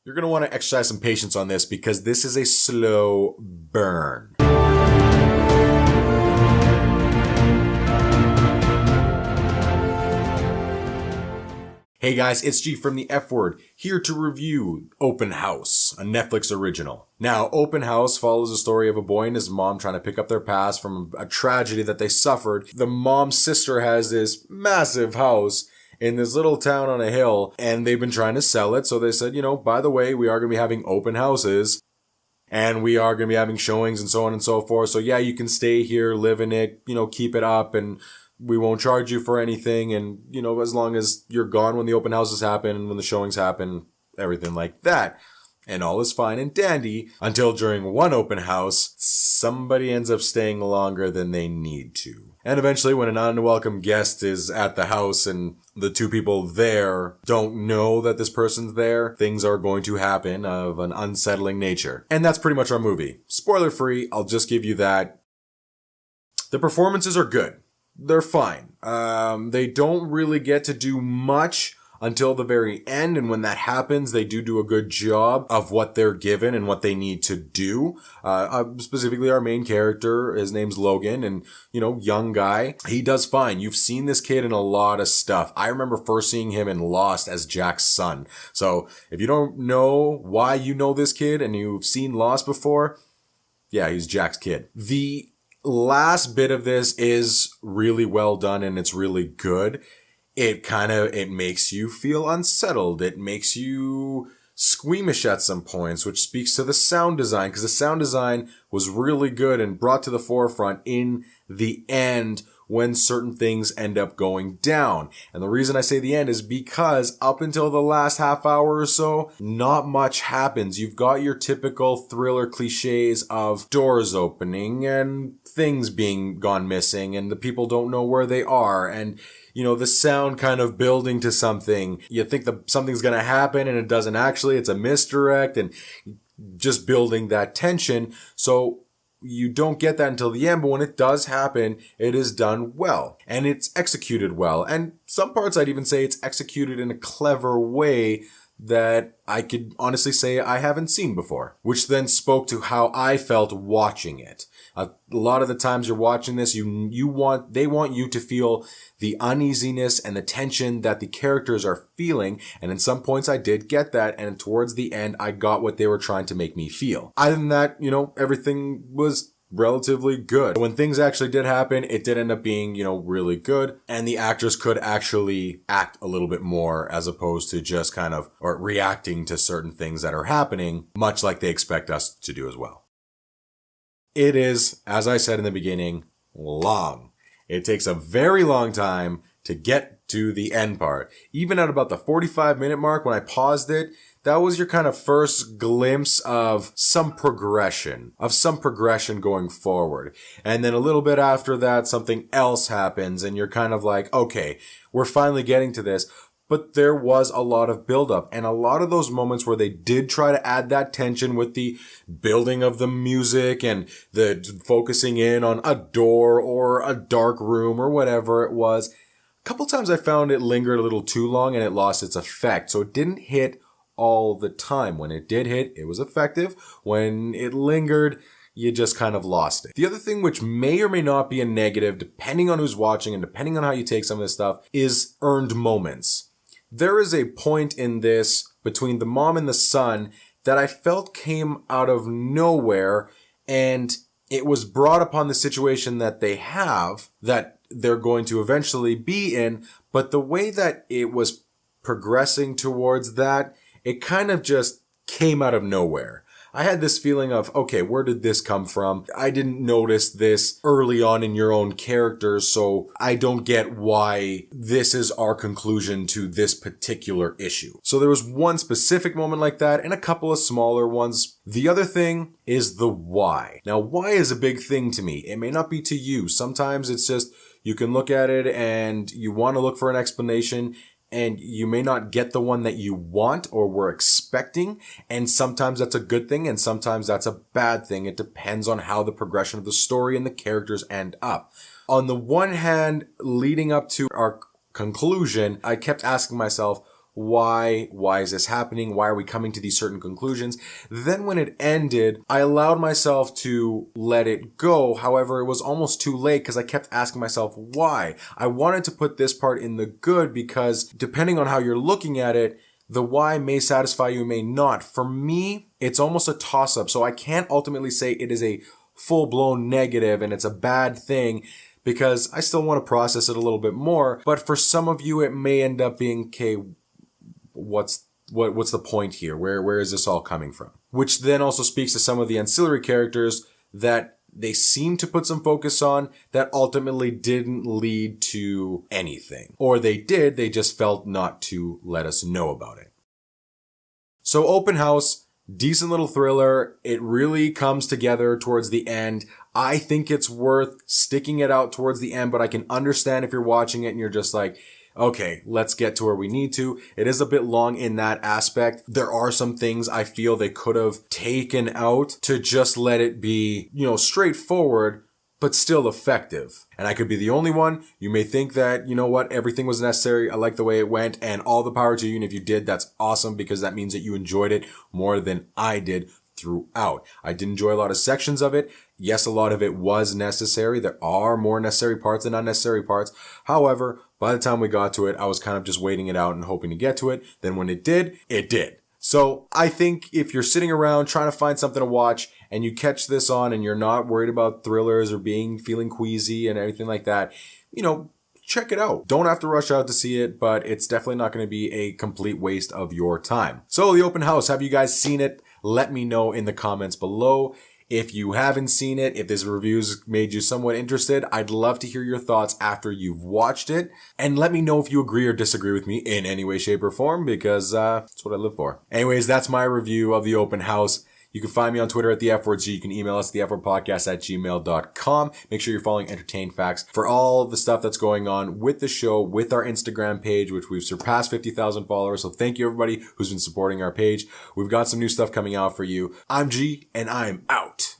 You're going to want to exercise some patience on this because this is a slow burn. Hey guys, it's G from the F Word, here to review Open House, a Netflix original. Now, Open House follows the story of a boy and his mom trying to pick up their past from a tragedy that they suffered. The mom's sister has this massive house in this little town on a hill, and they've been trying to sell it, so they said, by the way, we are going to be having open houses, and we are going to be having showings and so on and so forth, so yeah, you can stay here, live in it, keep it up, and we won't charge you for anything, and, as long as you're gone when the open houses happen and when the showings happen, everything like that. And all is fine and dandy until during one open house, somebody ends up staying longer than they need to. And eventually when an unwelcome guest is at the house and the two people there don't know that this person's there, things are going to happen of an unsettling nature. And that's pretty much our movie. Spoiler free, I'll just give you that. The performances are good. They're fine. They don't really get to do much until the very end, and when that happens, they do a good job of what they're given and what they need to do. Specifically, our main character, his name's Logan, and, young guy. He does fine. You've seen this kid in a lot of stuff. I remember first seeing him in Lost as Jack's son. So, if you don't know why you know this kid and you've seen Lost before, yeah, he's Jack's kid. The last bit of this is really well done and it's really good. It makes you feel unsettled. It makes you squeamish at some points, which speaks to the sound design, because the sound design was really good and brought to the forefront in the end when certain things end up going down. And the reason I say the end is because up until the last half hour or so, not much happens. You've got your typical thriller cliches of doors opening and things being gone missing and the people don't know where they are and the sound kind of building to something. You think something's going to happen and it doesn't actually. It's a misdirect and just building that tension. So you don't get that until the end, but when it does happen, it is done well and it's executed well. And some parts I'd even say it's executed in a clever way that I could honestly say I haven't seen before, which then spoke to how I felt watching it. A lot of the times you're watching this, they want you to feel the uneasiness and the tension that the characters are feeling. And in some points I did get that. And towards the end, I got what they were trying to make me feel. Other than that, everything was relatively good. When things actually did happen, it did end up being, really good. And the actors could actually act a little bit more as opposed to just or reacting to certain things that are happening, much like they expect us to do as well. It is, as I said in the beginning, long. It takes a very long time to get to the end part. Even at about the 45-minute mark when I paused it, that was your kind of first glimpse of some progression going forward. And then a little bit after that, something else happens and you're kind of like, okay, we're finally getting to this. But there was a lot of buildup and a lot of those moments where they did try to add that tension with the building of the music and the focusing in on a door or a dark room or whatever it was. A couple times I found it lingered a little too long and it lost its effect. So it didn't hit all the time. When it did hit, it was effective. When it lingered, you just kind of lost it. The other thing, which may or may not be a negative, depending on who's watching and depending on how you take some of this stuff, is earned moments. There is a point in this between the mom and the son that I felt came out of nowhere, and it was brought upon the situation that they have, that they're going to eventually be in, but the way that it was progressing towards that, it kind of just came out of nowhere. I had this feeling of, okay, where did this come from? I didn't notice this early on in your own characters, so I don't get why this is our conclusion to this particular issue. So there was one specific moment like that and a couple of smaller ones. The other thing is the why. Now, why is a big thing to me. It may not be to you. Sometimes it's just, you can look at it and you want to look for an explanation and you may not get the one that you want or were expecting. And sometimes that's a good thing and sometimes that's a bad thing. It depends on how the progression of the story and the characters end up. On the one hand, leading up to our conclusion, I kept asking myself, why is this happening? Why are we coming to these certain conclusions? Then when it ended, I allowed myself to let it go. However, it was almost too late because I kept asking myself why. I wanted to put this part in the good because depending on how you're looking at it, the why may satisfy you, may not. For me, it's almost a toss-up. So I can't ultimately say it is a full-blown negative and it's a bad thing, because I still want to process it a little bit more. But for some of you, it may end up being, okay, what's the point here? Where is this all coming from? Which then also speaks to some of the ancillary characters that they seem to put some focus on that ultimately didn't lead to anything. Or they did, they just felt not to let us know about it. So Open House, decent little thriller. It really comes together towards the end. I think it's worth sticking it out towards the end, but I can understand if you're watching it and you're just like, okay, let's get to where we need to. It is a bit long in that aspect. There are some things I feel they could have taken out to just let it be, straightforward, but still effective. And I could be the only one. You may think that, everything was necessary. I like the way it went, and all the power to you. And if you did, that's awesome, because that means that you enjoyed it more than I did throughout. I did enjoy a lot of sections of it. Yes, a lot of it was necessary. There are more necessary parts than unnecessary parts. However, by the time we got to it, I was kind of just waiting it out and hoping to get to it. Then when it did, it did. So I think if you're sitting around trying to find something to watch and you catch this on and you're not worried about thrillers or feeling queasy and everything like that, check it out. Don't have to rush out to see it, but it's definitely not going to be a complete waste of your time. So The Open House, have you guys seen it? Let me know in the comments below. If you haven't seen it, if this review's made you somewhat interested, I'd love to hear your thoughts after you've watched it. And let me know if you agree or disagree with me in any way, shape, or form, because that's what I live for. Anyways, that's my review of The Open House. You can find me on Twitter at the F-Word. You can email us thefwordpodcast@gmail.com. Make sure you're following Entertain Facts for all the stuff that's going on with the show, with our Instagram page, which we've surpassed 50,000 followers. So thank you everybody who's been supporting our page. We've got some new stuff coming out for you. I'm G, and I'm out.